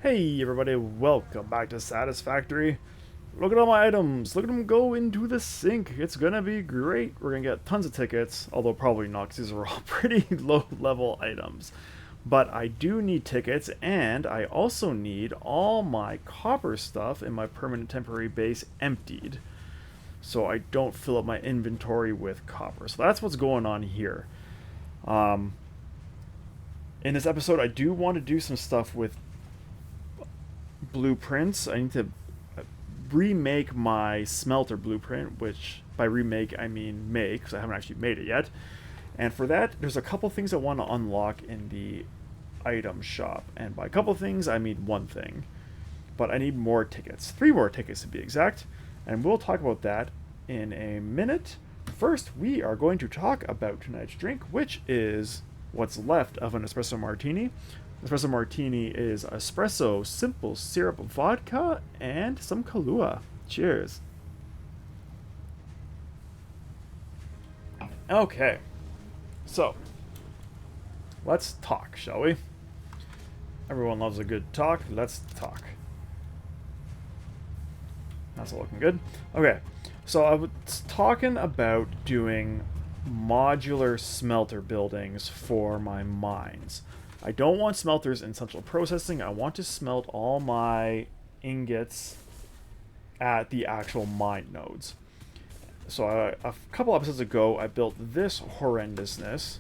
Hey everybody, welcome back to Satisfactory. Look at all my items. Look at them go into the sink. It's gonna be great. We're gonna get tons of tickets, although probably not because these are all pretty low level items. But I do need tickets, and I also need all my copper stuff in my permanent temporary base emptied, so I don't fill up my inventory with copper. So that's what's going on here. Um, in this episode, I do want to do some stuff with blueprints. I need to remake my smelter blueprint, which by remake I mean make, because I haven't actually made it yet. And for that, there's a couple things I want to unlock in the item shop. And by a couple things, I mean one thing. But I need more tickets. 3 more tickets to be exact. And we'll talk about that in a minute. First, we are going to talk about tonight's drink, which is what's left of an espresso martini. Espresso Martini is espresso, simple syrup, vodka, and some kahlua. Cheers. Okay, so let's talk, shall we? Everyone loves a good talk. Let's talk. That's all looking good. Okay, so I was talking about doing modular smelter buildings for my mines. I don't want smelters in central processing. I want to smelt all my ingots at the actual mine nodes. So a couple episodes ago, I built this horrendousness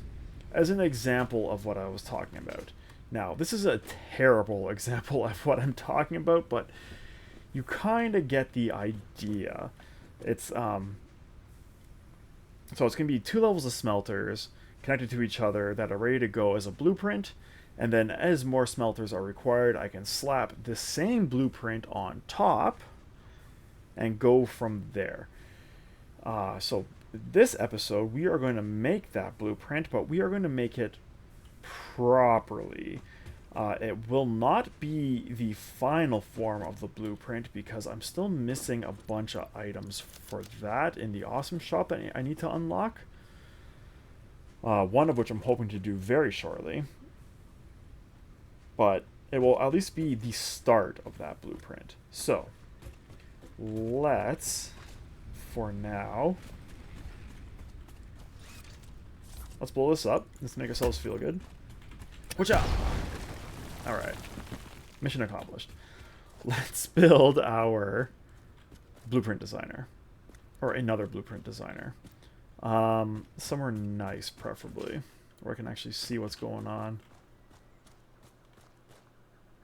as an example of what I was talking about. Now, this is a terrible example of what I'm talking about, but you kind of get the idea. It's so it's going to be 2 levels of smelters connected to each other that are ready to go as a blueprint. And then as more smelters are required, I can slap the same blueprint on top and go from there. So this episode, we are going to make that blueprint, but we are going to make it properly. It will not be the final form of the blueprint because I'm still missing a bunch of items for that in the awesome shop that I need to unlock. One of which I'm hoping to do very shortly. But it will at least be the start of that blueprint. So, let's, for now, let's blow this up. Let's make ourselves feel good. Watch out! Alright. Mission accomplished. Let's build our blueprint designer. Or another blueprint designer. Somewhere nice, preferably. Where I can actually see what's going on.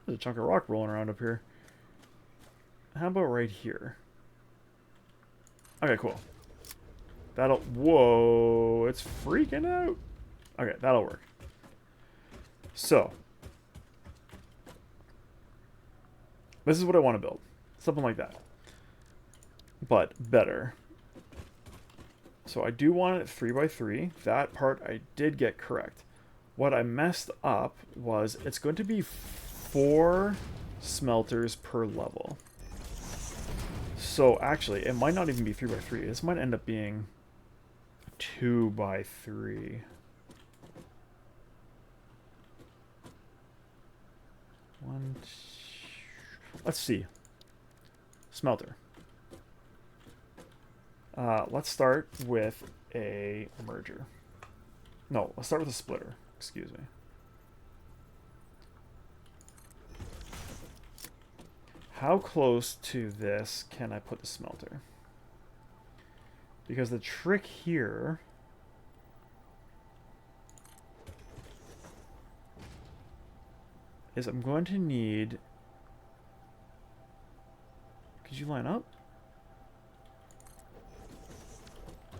There's a chunk of rock rolling around up here. How about right here? Okay, cool. That'll... Whoa, it's freaking out. Okay, that'll work. So. This is what I want to build. Something like that. But better. So I do want it 3x3. That part I did get correct. What I messed up was it's going to be 4 smelters per level. So actually, it might not even be 3x3. This might end up being 2x3. Let's see. Smelter. Let's start with a merger. No, let's start with a splitter. Excuse me. How close to this can I put the smelter? Because the trick here is I'm going to need... Could you line up?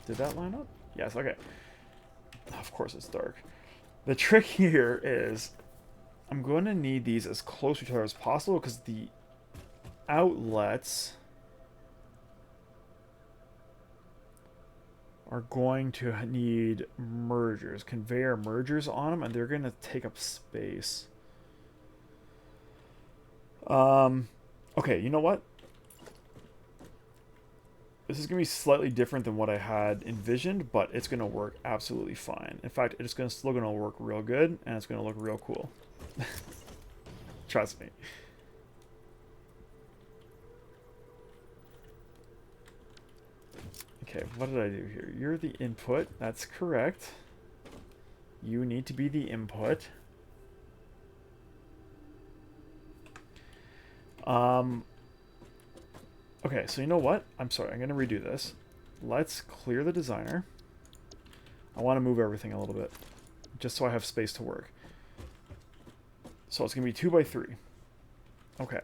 Did that line up? Yes, okay. Of course it's dark. The trick here is I'm going to need these as close to each other as possible because the outlets are going to need mergers, conveyor mergers on them, and they're going to take up space. Okay, you know what? This is going to be slightly different than what I had envisioned, but it's going to work absolutely fine. In fact, it's still going to work real good, and it's going to look real cool. Trust me. Okay, what did I do here? You're the input. That's correct. You need to be the input. Okay, so you know what? I'm sorry, I'm going to redo this. Let's clear the designer. I want to move everything a little bit, just so I have space to work. So it's going to be 2 by 3. Okay.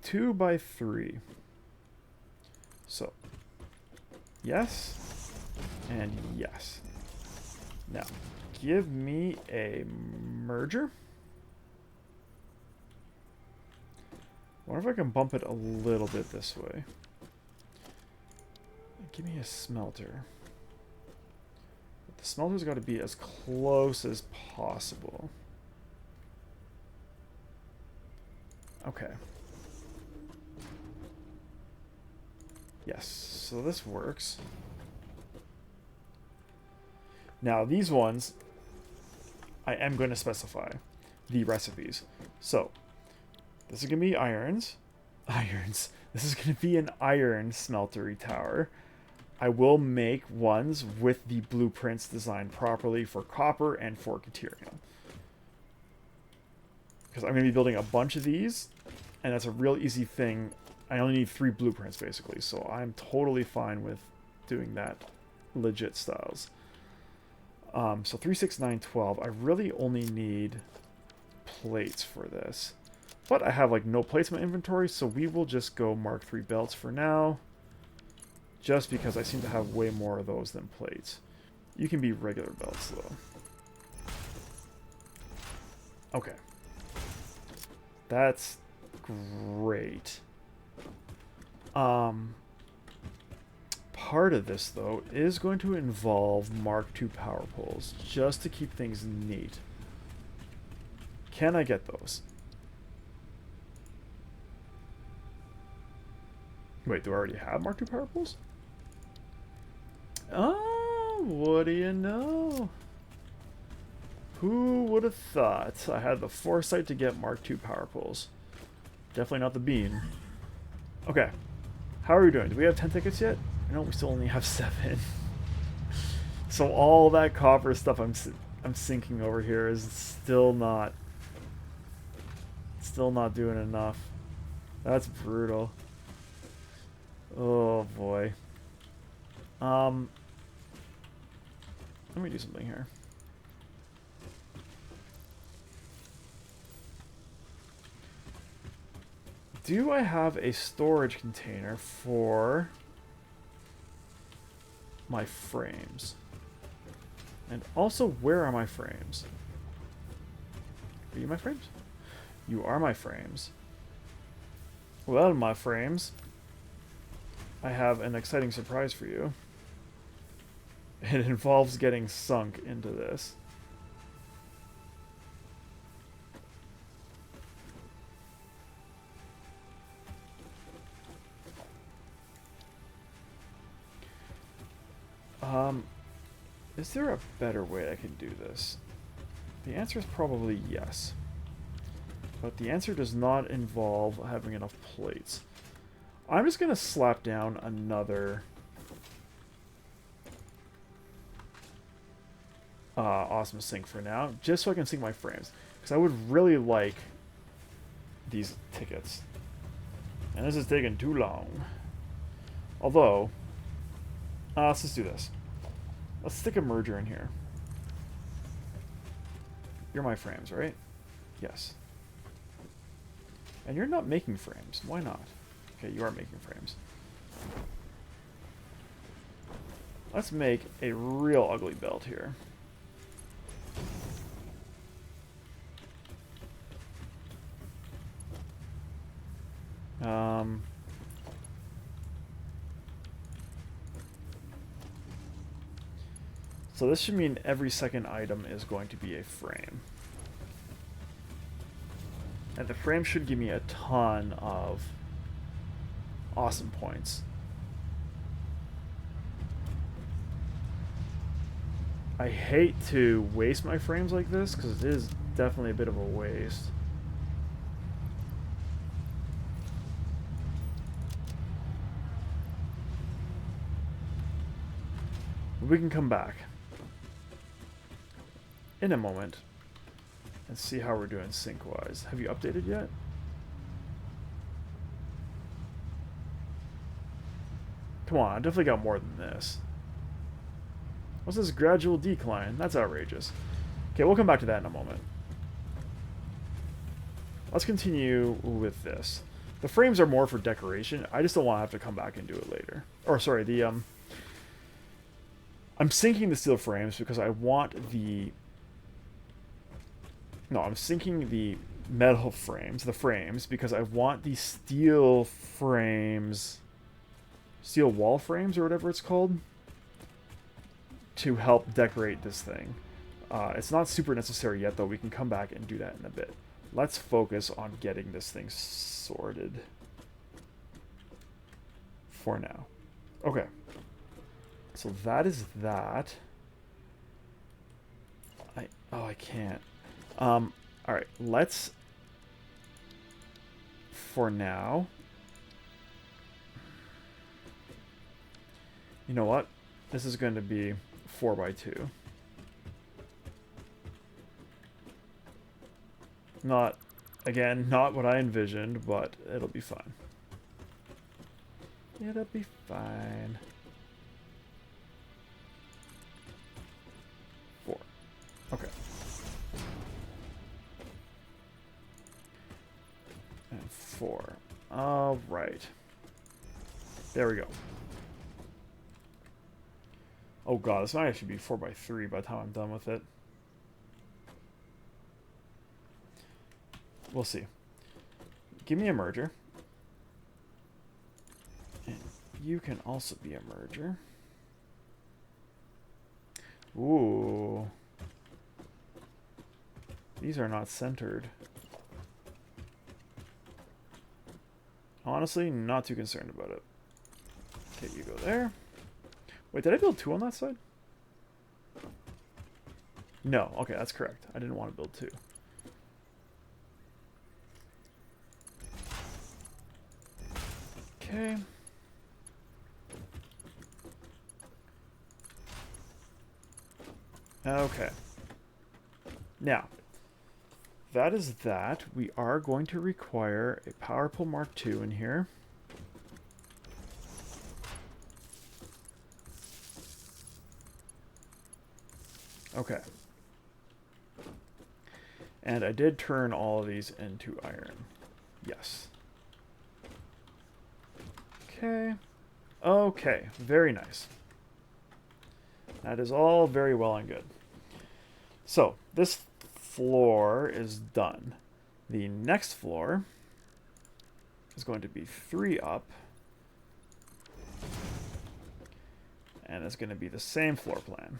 2 by 3. So, yes, and yes. Now, give me a merger. I wonder if I can bump it a little bit this way. Give me a smelter. But the smelter's got to be as close as possible. Okay. Yes, so this works. Now, these ones, I am going to specify the recipes. So, this is going to be irons. Irons. This is going to be an iron smeltery tower. I will make ones with the blueprints designed properly for copper and for deuterium. Because I'm going to be building a bunch of these, and that's a real easy thing. I only need 3 blueprints, basically, so I'm totally fine with doing that legit styles. So 3, 6, 9, 12. I really only need plates for this. But I have, like, no plates in my inventory, so we will just go Mark III belts for now. Just because I seem to have way more of those than plates. You can be regular belts, though. Okay. That's great. Part of this, though, is going to involve Mark II power poles, just to keep things neat. Can I get those? Wait, do I already have Mark II power poles? Oh, what do you know? Who would have thought I had the foresight to get Mark II power poles? Definitely not the bean. Okay. How are we doing? Do we have 10 tickets yet? I know we still only have 7. So all that copper stuff I'm sinking over here is still not doing enough. That's brutal. Oh boy. Let me do something here. Do I have a storage container for my frames? And also, where are my frames? Are you my frames? You are my frames. Well, my frames, I have an exciting surprise for you. It involves getting sunk into this. Is there a better way I can do this? The answer is probably yes. But the answer does not involve having enough plates. I'm just going to slap down another awesome sink for now, just so I can sink my frames. Because I would really like these tickets. And this is taking too long. Although, let's just do this. Let's stick a merger in here. You're my frames, right? Yes. And you're not making frames. Why not? Okay, you are making frames. Let's make a real ugly belt here. So this should mean every second item is going to be a frame. And the frame should give me a ton of awesome points. I hate to waste my frames like this, because it is definitely a bit of a waste. We can come back in a moment and see how we're doing sync-wise. Have you updated yet? Come on, I definitely got more than this. What's this gradual decline? That's outrageous. Okay, we'll come back to that in a moment. Let's continue with this. The frames are more for decoration. I just don't want to have to come back and do it later. Or sorry, I'm sinking the steel frames because I want the... No, I'm sinking the metal frames, the frames, because I want the steel frames... Steel wall frames, or whatever it's called, to help decorate this thing. It's not super necessary yet, though. We can come back and do that in a bit. Let's focus on getting this thing sorted for now. Okay. So that is that. I can't. Alright, let's, for now, you know what? This is going to be 4x2. Not, again, not what I envisioned, but it'll be fine. It'll be fine. 4. Okay. And 4. All right. There we go. Oh god, this might actually be 4x3 by the time I'm done with it. We'll see. Give me a merger. And you can also be a merger. Ooh. These are not centered. Honestly, not too concerned about it. Okay, you go there. Wait, did I build 2 on that side? No. Okay, that's correct. I didn't want to build 2. Okay. Okay. Now, that is that. We are going to require a Power Pull Mark II in here. Okay. And I did turn all of these into iron. Yes. Okay. Okay. Very nice. That is all very well and good. So, this floor is done. The next floor is going to be 3 up. And it's going to be the same floor plan.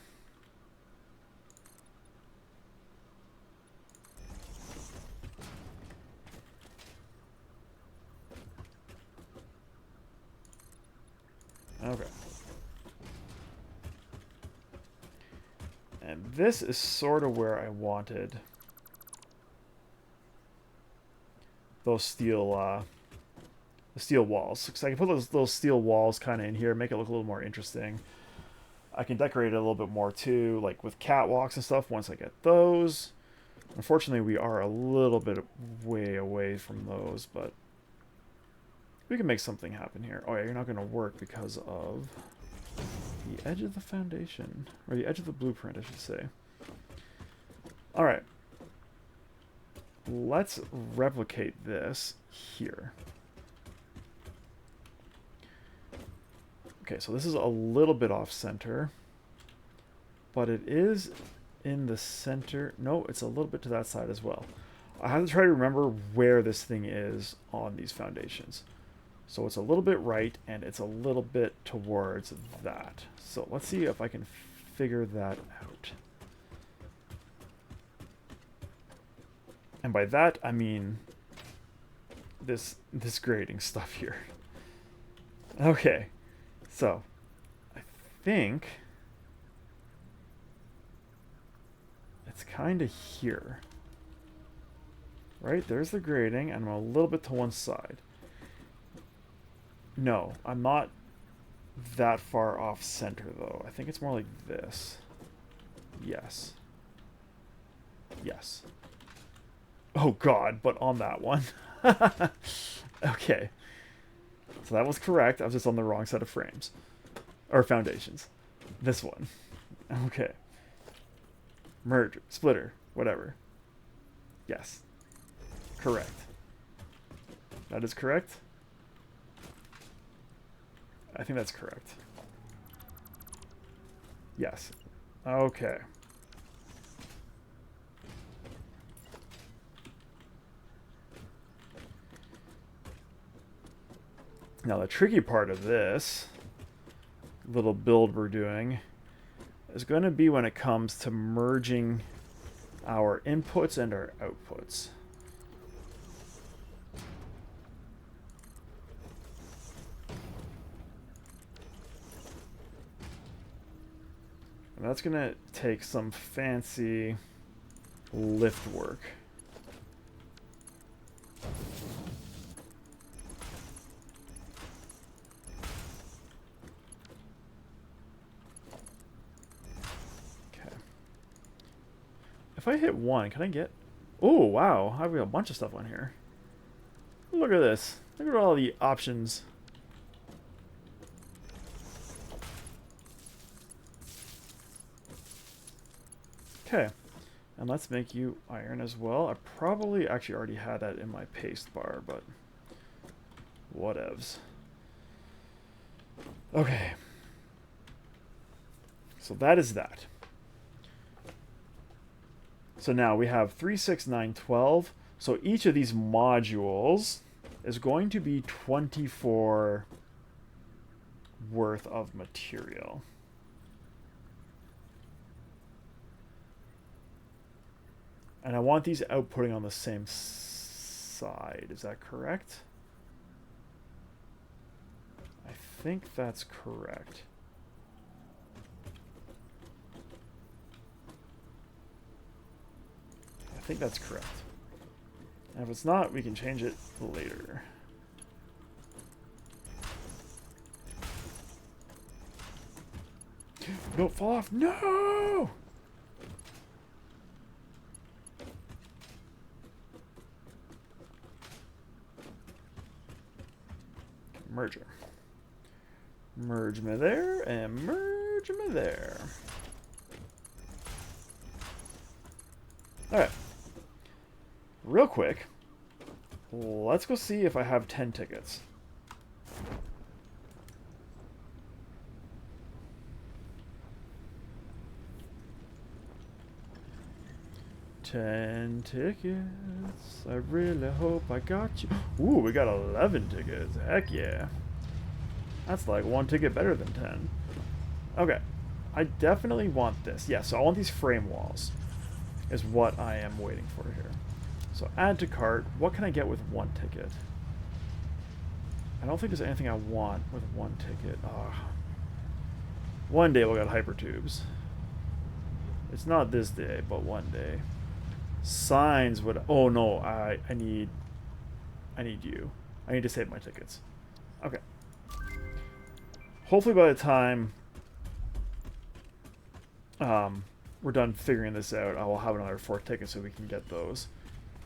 Okay. And this is sort of where I wanted those steel walls. Because I can put those steel walls kind of in here, make it look a little more interesting. I can decorate it a little bit more too, like with catwalks and stuff once I get those. Unfortunately, we are a little bit way away from those, but we can make something happen here. Oh yeah, you're not going to work because of the edge of the foundation. Or the edge of the blueprint, I should say. Alright. Let's replicate this here. Okay, so this is a little bit off center. But it is in the center. No, it's a little bit to that side as well. I have to try to remember where this thing is on these foundations. So it's a little bit right, and it's a little bit towards that. So let's see if I can figure that out. And by that, I mean this grading stuff here. Okay, so I think it's kind of here. Right, there's the grading, and I'm a little bit to one side. No, I'm not. that far off center, though. I think it's more like this. Yes. Yes. Oh, God, but on that one. Okay. So that was correct. I was just on the wrong set of frames. Or foundations. This one. Okay. Merge, splitter, whatever. Yes. Correct. That is correct. I think that's correct. Yes. Okay. Now the tricky part of this little build we're doing is going to be when it comes to merging our inputs and our outputs. And that's going to take some fancy lift work. If I hit one, can I get... Oh, wow. I've got a bunch of stuff on here. Look at this. Look at all the options. Okay. And let's make you iron as well. I probably actually already had that in my paste bar, but... whatevs. Okay. So that is that. So now we have 3, 6, 9, 12. So each of these modules is going to be 24 worth of material. And I want these outputting on the same side. Is that correct? I think that's correct. I think that's correct. And if it's not, we can change it later. Don't fall off. No! Merger. Merge me there and merge me there. Alright. Real quick, let's go see if I have 10 tickets. Ten tickets. I really hope I got you. Ooh, we got 11 tickets. Heck yeah. That's like one ticket better than 10. Okay. I definitely want this. Yeah, so I want these frame walls. Is what I am waiting for here. So add to cart. What can I get with one ticket? I don't think there's anything I want with one ticket. One day we'll get hypertubes. It's not this day, but one day. Signs would... Oh no, I need you. I need to save my tickets. Okay. Hopefully by the time we're done figuring this out, I will have another 4 tickets so we can get those.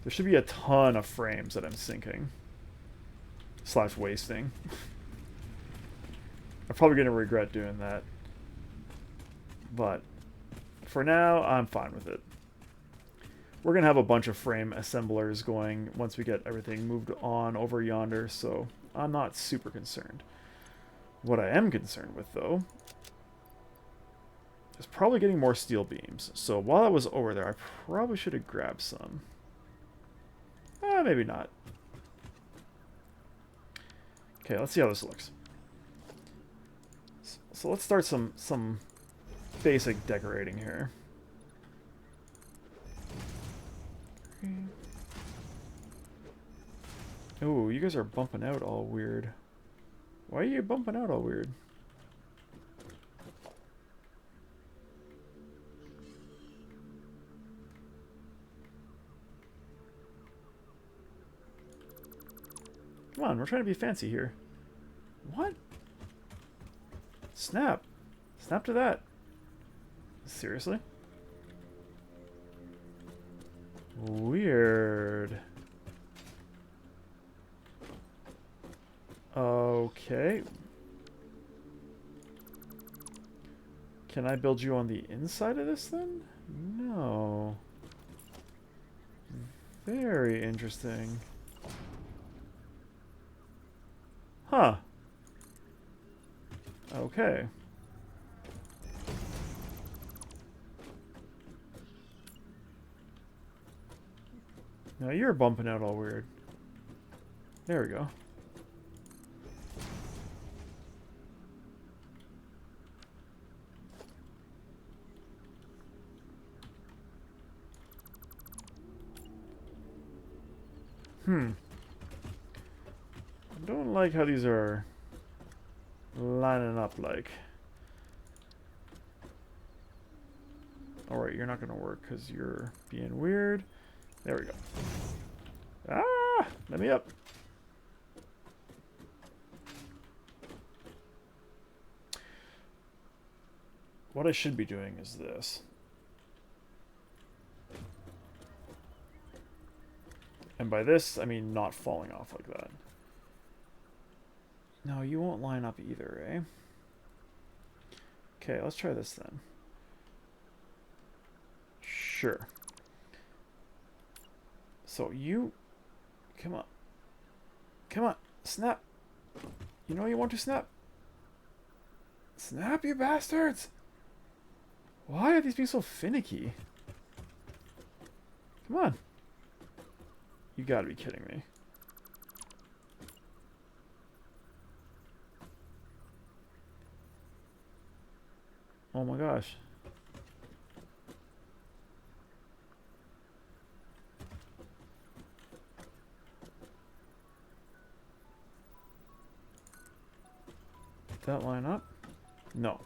There should be a ton of frames that I'm sinking. / wasting. I'm probably going to regret doing that. But for now, I'm fine with it. We're going to have a bunch of frame assemblers going once we get everything moved on over yonder, so I'm not super concerned. What I am concerned with, though, is probably getting more steel beams. So while I was over there, I probably should have grabbed some. Maybe not. Okay, let's see how this looks. So let's start some basic decorating here. Oh, you guys are bumping out all weird. Why are you bumping out all weird? Come on, we're trying to be fancy here. What? Snap. Snap to that. Seriously? Weird. Okay. Can I build you on the inside of this then? No. Very interesting. Huh. Okay. Now you're bumping out all weird. There we go. I don't like how these are lining up like. Alright, you're not going to work because you're being weird. There we go. Ah! Let me up. What I should be doing is this. And by this, I mean not falling off like that. No, you won't line up either, eh? Okay, let's try this then. Sure. So you... Come on. Come on. Snap. You know you want to snap. Snap, you bastards! Why are these being so finicky? Come on. You gotta be kidding me. Oh my gosh. Did that line up? No.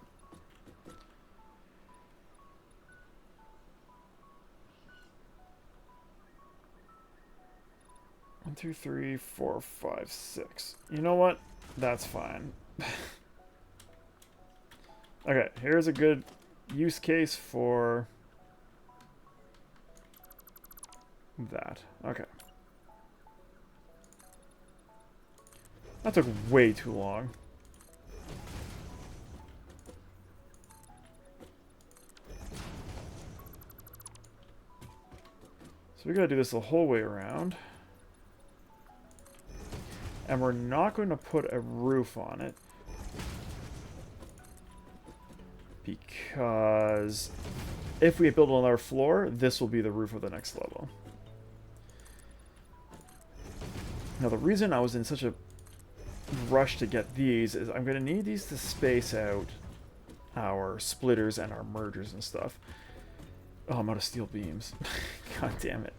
One, two, three, four, five, six. You know what? That's fine. Okay, here's a good use case for that. Okay. That took way too long. So we gotta do this the whole way around. And we're not going to put a roof on it. Because if we build another floor, this will be the roof of the next level. Now the reason I was in such a rush to get these is I'm going to need these to space out our splitters and our mergers and stuff. Oh, I'm out of steel beams. God damn it.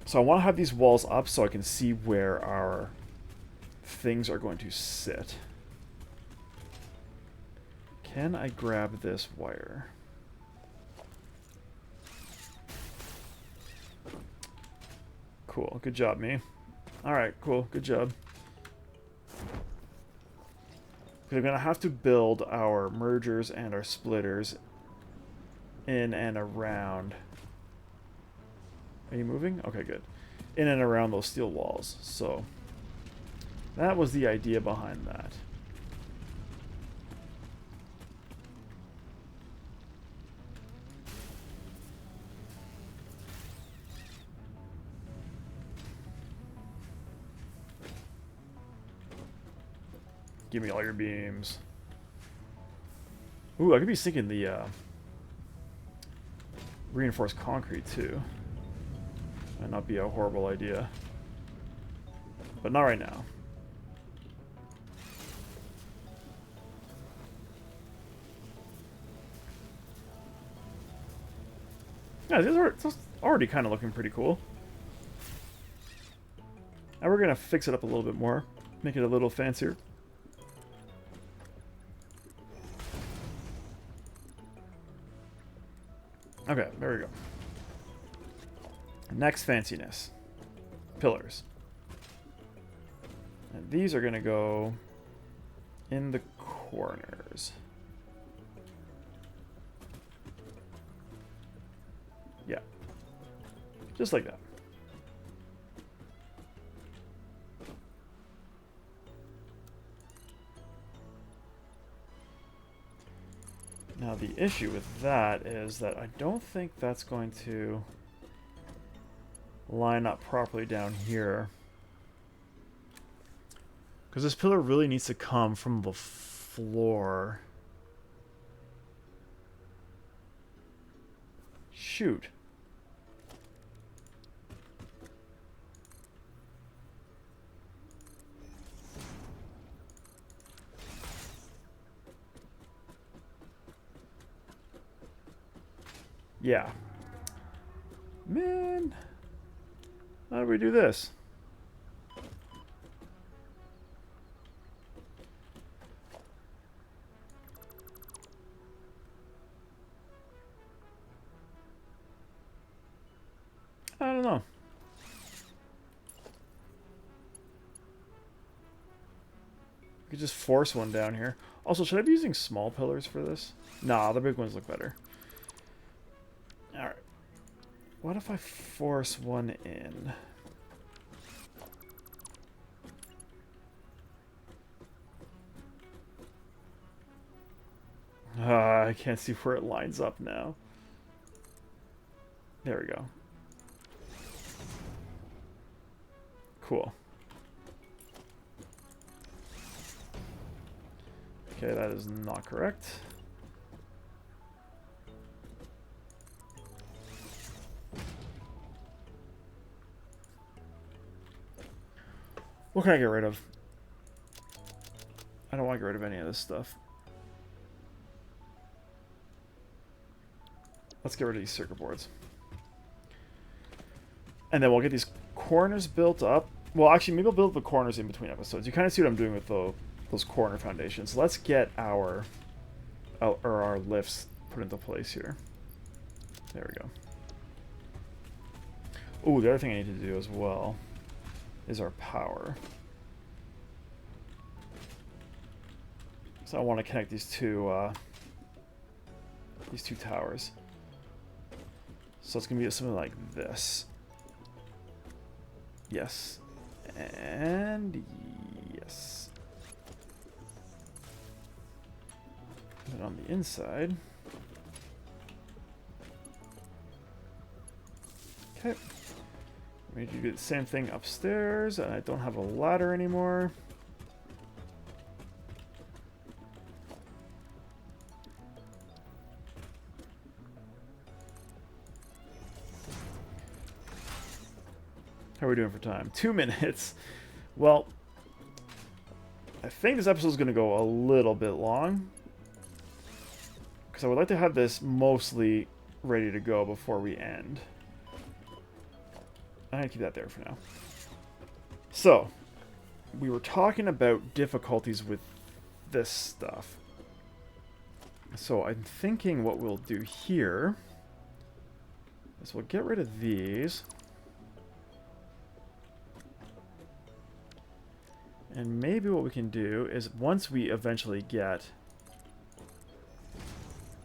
So I want to have these walls up so I can see where our things are going to sit. Can I grab this wire? Cool. Good job, me. Alright, cool. Good job. We're going to have to build our mergers and our splitters in and around. Are you moving? Okay, good. In and around those steel walls. So that was the idea behind that. Give me all your beams. Ooh, I could be sinking the reinforced concrete too. Might not be a horrible idea. But not right now. Yeah, these are already kind of looking pretty cool. Now we're going to fix it up a little bit more. Make it a little fancier. Okay, there we go. Next fanciness. Pillars. And these are going to go in the corners. Yeah. Just like that. Now the issue with that is that I don't think that's going to line up properly down here. Because this pillar really needs to come from the floor. Shoot. Yeah. Man. How do we do this? I don't know. We could just force one down here. Also, should I be using small pillars for this? Nah, the big ones look better. Alright. What if I force one in? I can't see where it lines up now. There we go. Cool. Okay, that is not correct. What can I get rid of? I don't want to get rid of any of this stuff. Let's get rid of these circuit boards. And then we'll get these corners built up. Well, actually, maybe I'll build the corners in between episodes. You kind of see what I'm doing with those corner foundations. Let's get our lifts put into place here. There we go. Oh, the other thing I need to do as well is our power. So I want to connect these two towers. So it's gonna be something like this. Yes. And yes. And on the inside. Okay. We need to do the same thing upstairs, and I don't have a ladder anymore. How are we doing for time? 2 minutes. Well, I think this episode is going to go a little bit long, because I would like to have this mostly ready to go before we end. I'm going to keep that there for now. So, we were talking about difficulties with this stuff. So I'm thinking what we'll do here is we'll get rid of these. And maybe what we can do is once we eventually get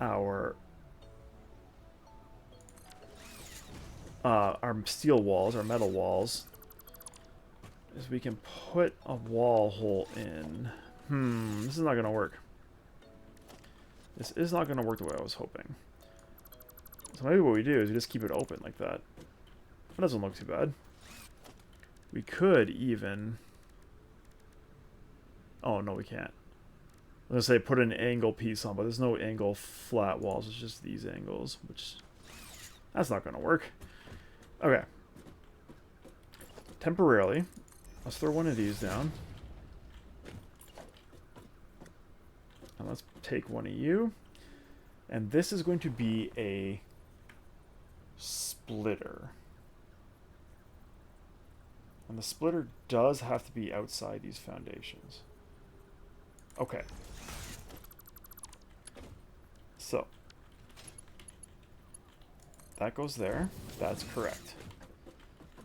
our steel walls, our metal walls, is we can put a wall hole in. This is not going to work. This is not going to work the way I was hoping. So maybe what we do is we just keep it open like that. That doesn't look too bad. We could even... Oh, no, we can't. I was going to say put an angle piece on, but there's no angle flat walls. It's just these angles, which... That's not going to work. Okay. Temporarily, let's throw one of these down. And let's take one of you. And this is going to be a splitter. And the splitter does have to be outside these foundations. Okay. So. That goes there. That's correct.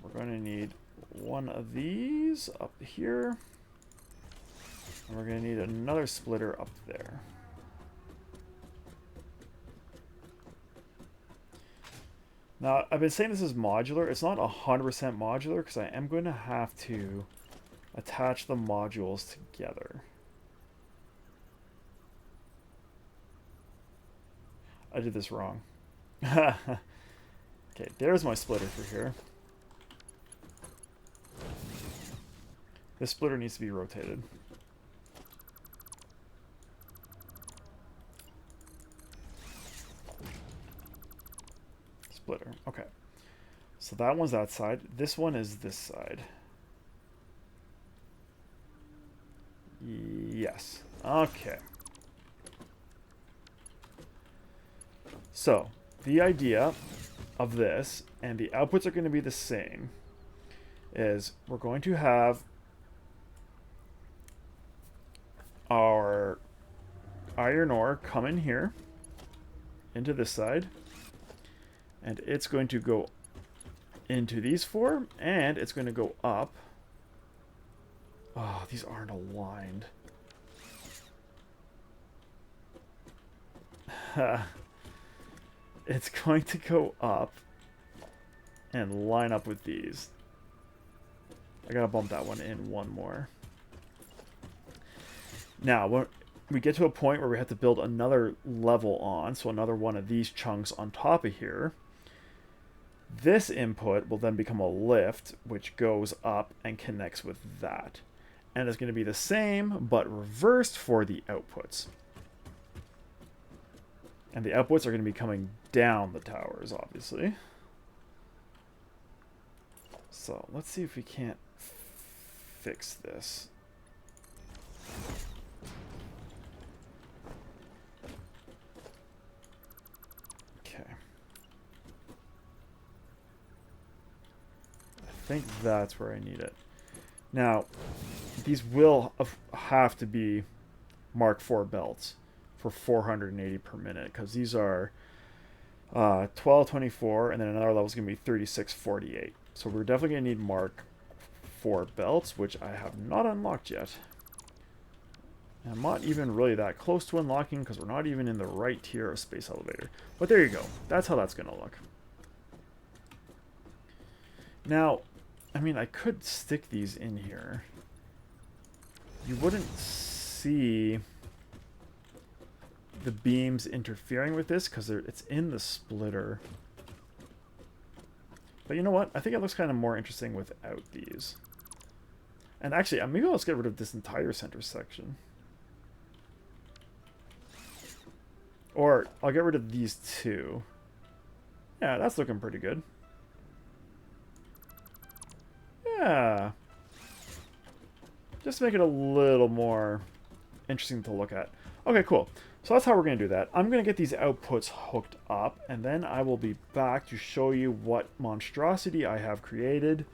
We're going to need one of these up here. And we're going to need another splitter up there. Now, I've been saying this is modular. It's not 100% modular because I am going to have to attach the modules together. I did this wrong. Okay, there's my splitter for here. This splitter needs to be rotated. Splitter. Okay. So that one's that side. This one is this side. Yes. Okay. So, the idea of this, and the outputs are going to be the same, is we're going to have our iron ore come in here into this side, and it's going to go into these four, and it's going to go up. Oh, these aren't aligned. It's going to go up and line up with these. I gotta bump that one in one more. Now, when we get to a point where we have to build another level on, so another one of these chunks on top of here, this input will then become a lift, which goes up and connects with that. And it's going to be the same, but reversed for the outputs. And the outputs are going to be coming down the towers, obviously. So, let's see if we can't fix this. Okay. I think that's where I need it. Now, these will have to be Mark IV belts for 480 per minute, because these are 1224, and then another level is going to be 3648. So we're definitely going to need Mark IV belts, which I have not unlocked yet. And I'm not even really that close to unlocking, because we're not even in the right tier of space elevator. But there you go. That's how that's going to look. Now, I mean, I could stick these in here. You wouldn't see the beams interfering with this because it's in the splitter. But you know what? I think it looks kind of more interesting without these. And actually, maybe I'll just get rid of this entire center section. Or I'll get rid of these two. Yeah, that's looking pretty good. Yeah. Just to make it a little more interesting to look at. Okay, cool. So that's how we're going to do that. I'm going to get these outputs hooked up, and then I will be back to show you what monstrosity I have created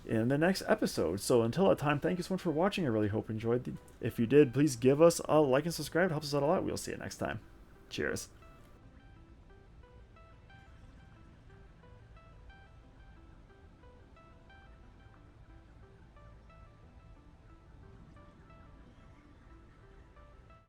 in the next episode. So until that time, thank you so much for watching. I really hope you enjoyed. If you did, please give us a like and subscribe. It helps us out a lot. We'll see you next time. Cheers.